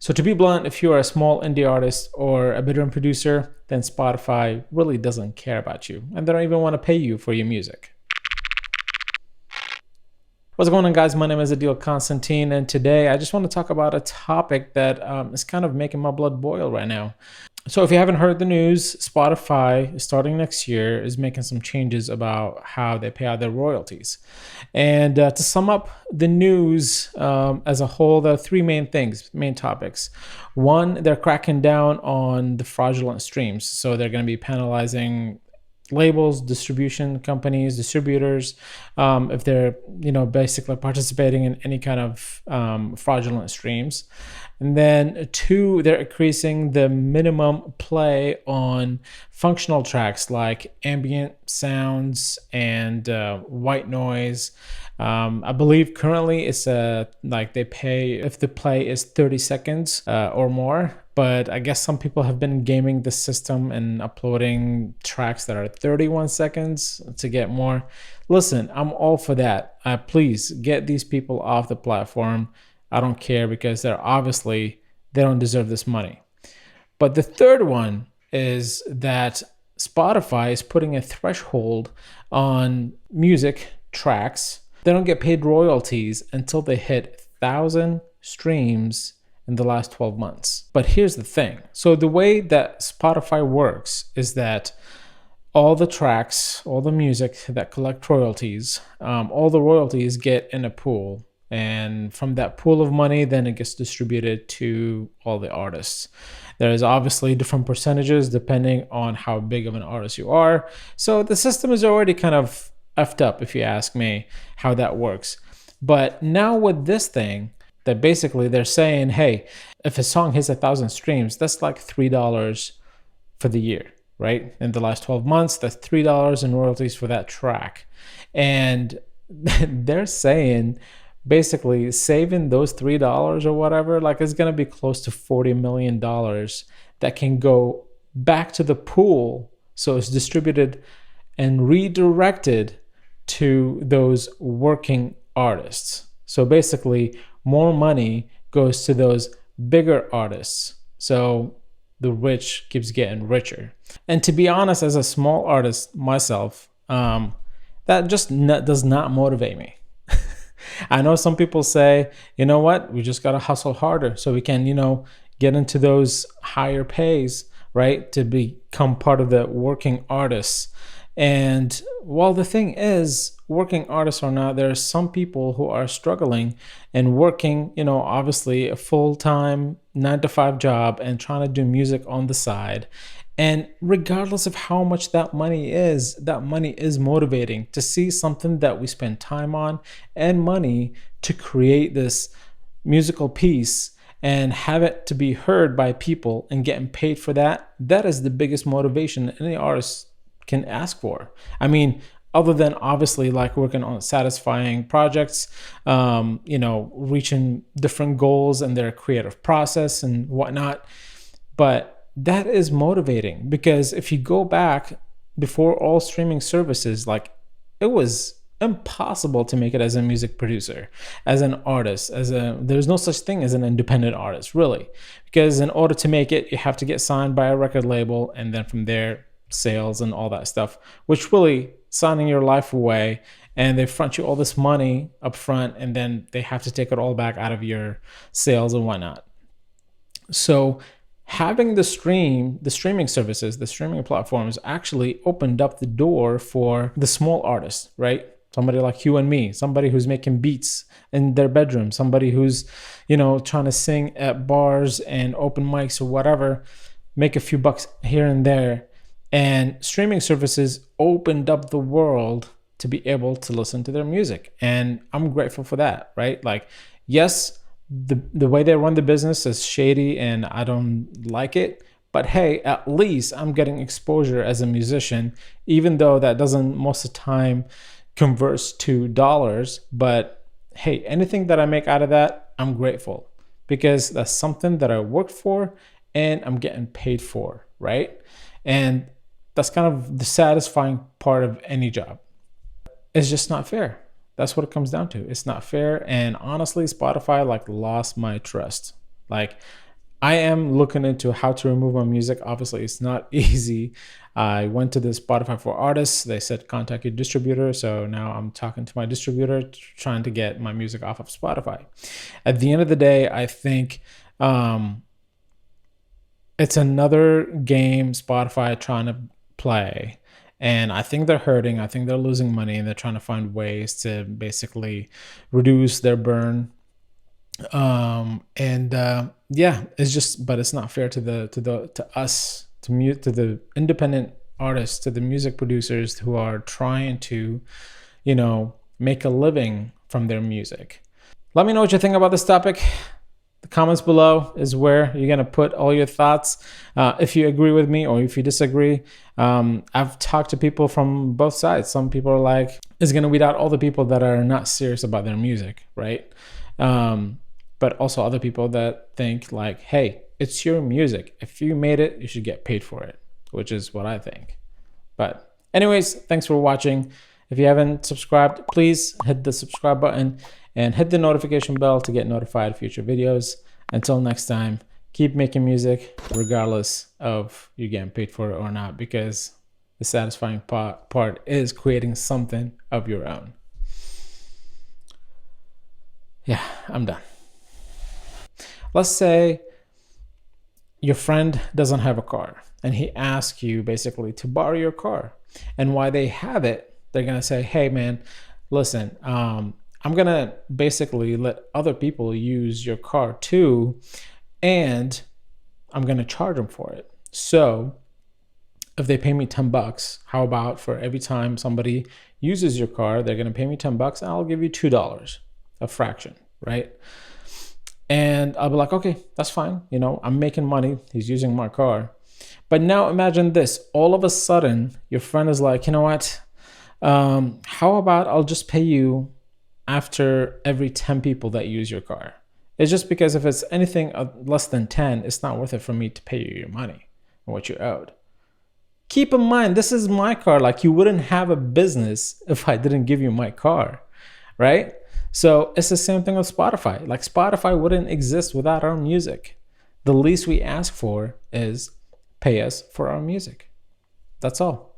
So to be blunt, if you are a small indie artist or a bedroom producer, then Spotify really doesn't care about you and they don't even want to pay you for your music. What's going on, guys? My name is Adil Constantine, and today I just want to talk about a topic that is kind of making my blood boil right now. So if you haven't heard the news, Spotify, starting next year, is making some changes about how they pay out their royalties. And to sum up the news as a whole, there are three main topics. One, they're cracking down on the fraudulent streams. So they're going to be penalizing labels, distribution companies, distributors, if they're basically participating in any kind of fraudulent streams. And then two, they're increasing the minimum play on functional tracks like ambient sounds and white noise. I believe currently it's like they pay if the play is 30 seconds or more. But I guess some people have been gaming the system and uploading tracks that are 31 seconds to get more. Listen, I'm all for that. Please get these people off the platform. I don't care because they don't deserve this money. But the third one is that Spotify is putting a threshold on music tracks. They don't get paid royalties until they hit 1,000 streams in the last 12 months. But here's the thing. So the way that Spotify works is that all the tracks, all the music that collect royalties, all the royalties get in a pool. And from that pool of money, then it gets distributed to all the artists. There is obviously different percentages depending on how big of an artist you are. So the system is already kind of effed up, if you ask me, how that works. But now with this thing, that basically they're saying, hey, if a song hits 1,000 streams, that's like $3 for the year, right? In the last 12 months, that's $3 in royalties for that track. And they're saying basically saving those $3 or whatever, like it's going to be close to $40 million that can go back to the pool. So it's distributed and redirected to those working artists. So basically, more money goes to those bigger artists. So the rich keeps getting richer. And to be honest, as a small artist myself, that just does not motivate me. I know some people say, you know what, we just got to hustle harder so we can, get into those higher pays, right? To become part of the working artists. And while the thing is, working artists or not, there are some people who are struggling and working, obviously a full-time 9-to-5 job and trying to do music on the side. And regardless of how much that money is motivating to see something that we spend time on and money to create this musical piece and have it to be heard by people and getting paid for that. That is the biggest motivation any artist can ask for. I mean, other than obviously like working on satisfying projects, reaching different goals in their creative process and whatnot. But that is motivating because if you go back before all streaming services, like it was impossible to make it as a music producer, as an artist, there's no such thing as an independent artist, really, because in order to make it, you have to get signed by a record label, and then from there, sales and all that stuff, which really signing your life away, and they front you all this money up front, and then they have to take it all back out of your sales and whatnot. So having the streaming services, the streaming platforms actually opened up the door for the small artists, right? Somebody like you and me, somebody who's making beats in their bedroom, somebody who's, trying to sing at bars and open mics or whatever, make a few bucks here and there. And streaming services opened up the world to be able to listen to their music. And I'm grateful for that, right? Like, yes, the way they run the business is shady and I don't like it. But hey, at least I'm getting exposure as a musician, even though that doesn't most of the time converts to dollars. But hey, anything that I make out of that, I'm grateful because that's something that I worked for and I'm getting paid for, right? And that's kind of the satisfying part of any job. It's just not fair. That's what it comes down to. It's not fair. And honestly, Spotify lost my trust. I am looking into how to remove my music. Obviously, it's not easy. I went to the Spotify for Artists. They said contact your distributor. So now I'm talking to my distributor, trying to get my music off of Spotify. At the end of the day, I think it's another game Spotify trying to play. And I think they're hurting. I think they're losing money, and they're trying to find ways to basically reduce their burn. Yeah, it's just, but it's not fair to us, to the independent artists, to the music producers who are trying to, make a living from their music. Let me know what you think about this topic. The comments below is where you're going to put all your thoughts. If you agree with me or if you disagree. I've talked to people from both sides. Some people are like, it's going to weed out all the people that are not serious about their music, right? But also other people that think like, hey, it's your music. If you made it, you should get paid for it, which is what I think. But anyways, thanks for watching. If you haven't subscribed, please hit the subscribe button and hit the notification bell to get notified of future videos. Until next time, keep making music regardless of you getting paid for it or not, because the satisfying part is creating something of your own. Yeah, I'm done. Let's say your friend doesn't have a car and he asks you basically to borrow your car. And while they have it, they're going to say, hey, man, listen, I'm going to basically let other people use your car too, and I'm going to charge them for it. So if they pay me $10, how about for every time somebody uses your car, they're going to pay me $10 and I'll give you $2, a fraction, right? And I'll be like, okay, that's fine. I'm making money. He's using my car. But now imagine this. All of a sudden, your friend is like, you know what? How about I'll just pay you after every 10 people that use your car? It's just because if it's anything less than 10, it's not worth it for me to pay you your money and what you owed. Keep in mind, this is my car. Like, you wouldn't have a business if I didn't give you my car, right? So it's the same thing with Spotify. Like, Spotify wouldn't exist without our music. The least we ask for is pay us for our music. That's all.